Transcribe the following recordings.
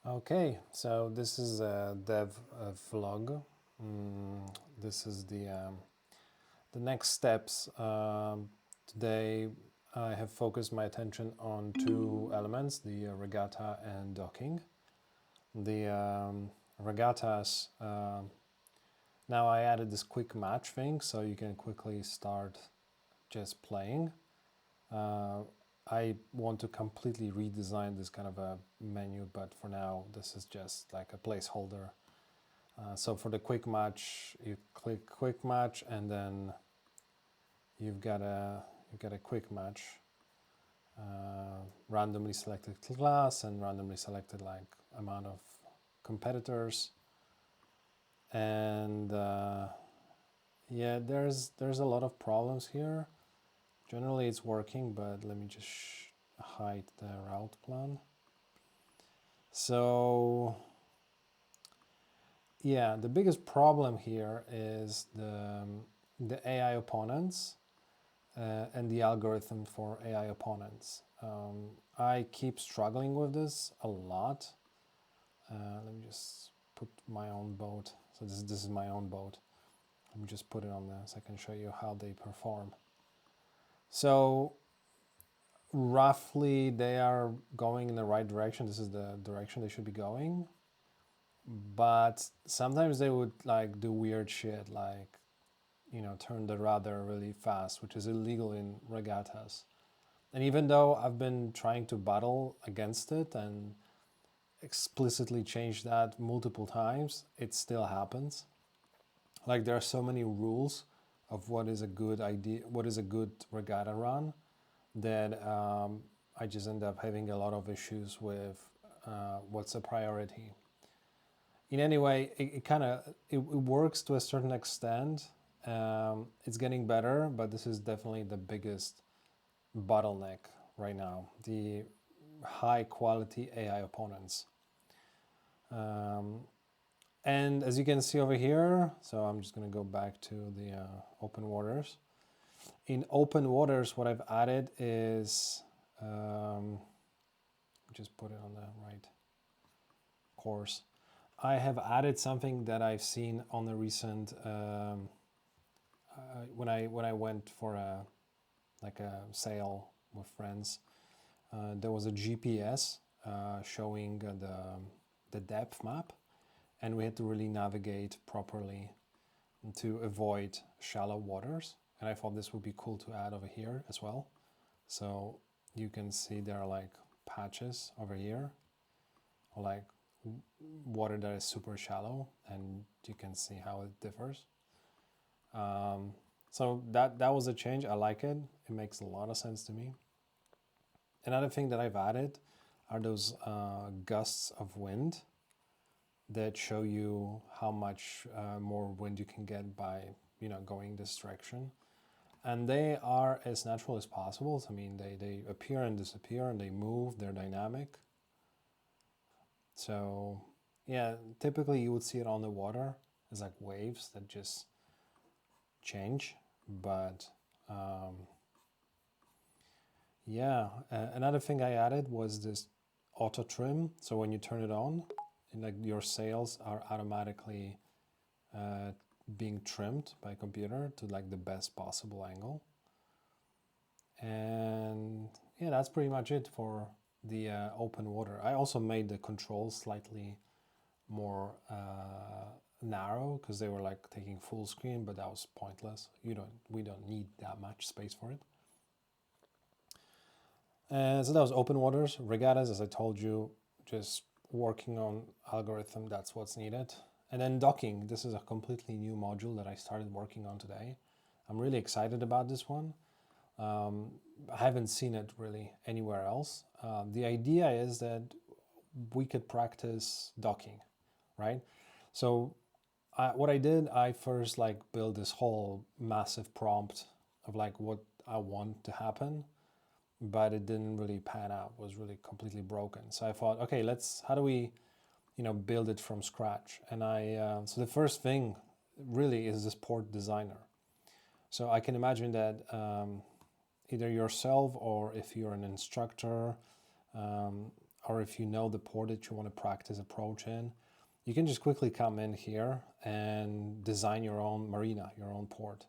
Okay, so this is a dev vlog. This is the next steps. Today I have focused my attention on two elements, the regatta and docking. The regattas, now I added this quick match thing, so you can quickly start just playing. I want to completely redesign this kind of a menu, but for now this is just like a placeholder. So for the quick match, you click quick match, and then you've got a quick match, randomly selected class and randomly selected like amount of competitors, and yeah, there's a lot of problems here. Generally it's working, but let me just hide the route plan. So yeah, the biggest problem here is the AI opponents and the algorithm for AI opponents. I keep struggling with this a lot. Let me just put my own boat. So this is my own boat. Let me just put it on there so I can show you how they perform. So roughly they are going in the right direction. This is the direction they should be going. But sometimes they would like do weird shit, like, turn the rudder really fast, which is illegal in regattas. And even though I've been trying to battle against it and explicitly change that multiple times, it still happens. Like, there are so many rules of what is a good idea, what is a good regatta run, that I just end up having a lot of issues with what's a priority. In any way, it kind of it works to a certain extent. It's getting better, but this is definitely the biggest bottleneck right now, the high quality AI opponents. And as you can see over here, so I'm just going to go back to the open waters. In open waters, what I've added is, just put it on the right course. I have added something that I've seen on the recent, when I went for a sail with friends. There was a GPS showing the depth map, and we had to really navigate properly to avoid shallow waters. And I thought this would be cool to add over here as well. So you can see there are like patches over here, or like water that is super shallow, and you can see how it differs. So that was a change. I like it. It makes a lot of sense to me. Another thing that I've added are those gusts of wind that show you how much more wind you can get by going this direction, and they are as natural as possible. I mean, they appear and disappear, and they move. They're dynamic. So yeah, typically you would see it on the water as like waves that just change, but yeah, another thing I added was this auto trim. So when you turn it on, like your sails are automatically being trimmed by computer to like the best possible angle. And yeah, that's pretty much it for the open water. I also made the controls slightly more narrow because they were like taking full screen, but that was pointless. We don't need that much space for it. So that was open waters. Regattas, as I told you, just working on algorithm, that's what's needed. And then docking, this is a completely new module that I started working on today. I'm really excited about this one. I haven't seen it really anywhere else. The idea is that we could practice docking, right? So what I did, I first like built this whole massive prompt of like what I want to happen, but it didn't really pan out. It was really completely broken. So I thought, okay, how do we, build it from scratch? And so the first thing really is this port designer. So I can imagine that either yourself, or if you're an instructor, or if you know the port that you want to practice approach in, you can just quickly come in here and design your own marina, your own port.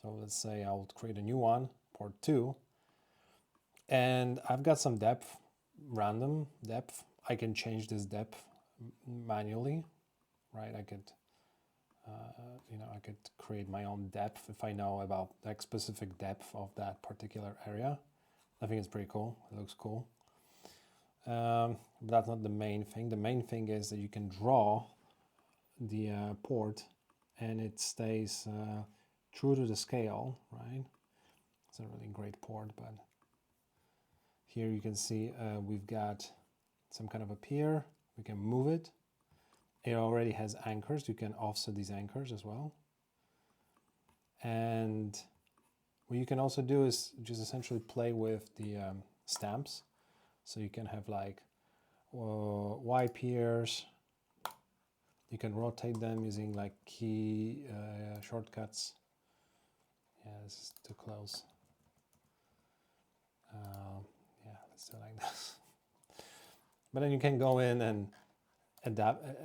So let's say I'll create a new one, port 2, and I've got some depth, random depth. I can change this depth manually, right? I could, I could create my own depth if I know about the specific depth of that particular area. I think it's pretty cool. It looks cool. But that's not the main thing. The main thing is that you can draw the port and it stays true to the scale, right? It's a really great port, but here you can see we've got some kind of a pier. We can move it. It already has anchors. You can offset these anchors as well. And what you can also do is just essentially play with the stamps. So you can have like Y piers. You can rotate them using like key shortcuts. Yeah, this is too close. Yeah, let's do it like this. But then you can go in and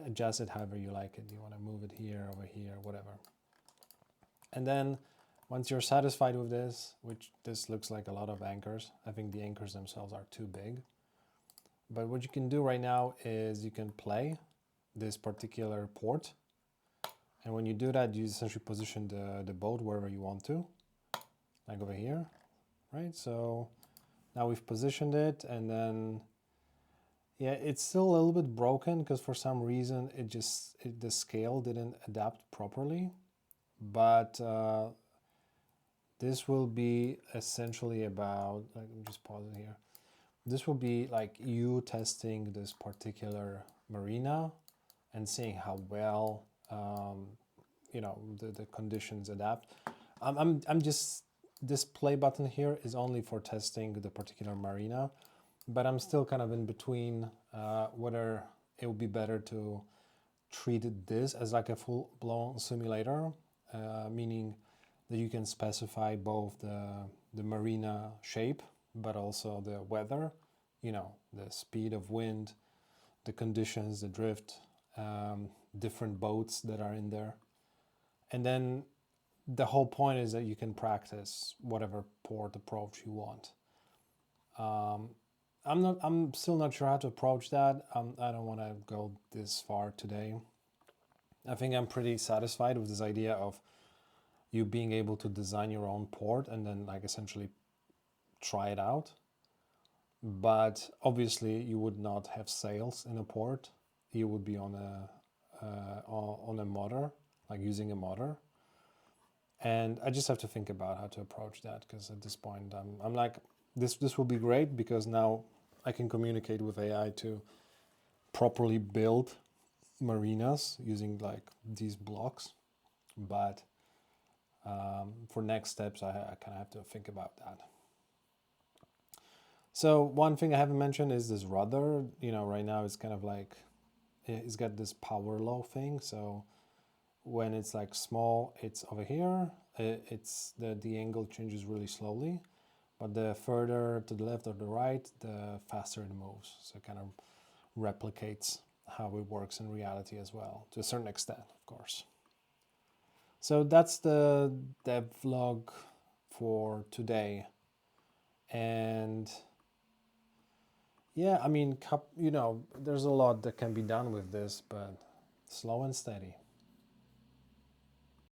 adjust it however you like it. You want to move it here, over here, whatever. And then once you're satisfied with this, which this looks like a lot of anchors, I think the anchors themselves are too big. But what you can do right now is you can play this particular port. And when you do that, you essentially position the boat wherever you want to, like over here, right? So now we've positioned it, and then, yeah, it's still a little bit broken because for some reason the scale didn't adapt properly. But this will be essentially about, let me just pause it here. This will be like you testing this particular marina and seeing how well the conditions adapt. I'm just, this play button here is only for testing the particular marina, but I'm still kind of in between whether it would be better to treat this as like a full-blown simulator, meaning that you can specify both the marina shape, but also the weather, the speed of wind, the conditions, the drift, different boats that are in there. And then the whole point is that you can practice whatever port approach you want. I'm still not sure how to approach that. I don't want to go this far today. I think I'm pretty satisfied with this idea of you being able to design your own port and then like essentially try it out. But obviously you would not have sails in a port. You would be on a motor, like using a motor. And I just have to think about how to approach that, because at this point I'm like, this will be great because now I can communicate with AI to properly build marinas using like these blocks. But for next steps, I kind of have to think about that. So one thing I haven't mentioned is this rudder. Right now it's kind of like, it's got this power law thing. So when it's like small, it's over here. It's the angle changes really slowly, but the further to the left or the right, the faster it moves. So it kind of replicates how it works in reality as well, to a certain extent, of course. So that's the devlog for today. And yeah, I mean, there's a lot that can be done with this, but slow and steady.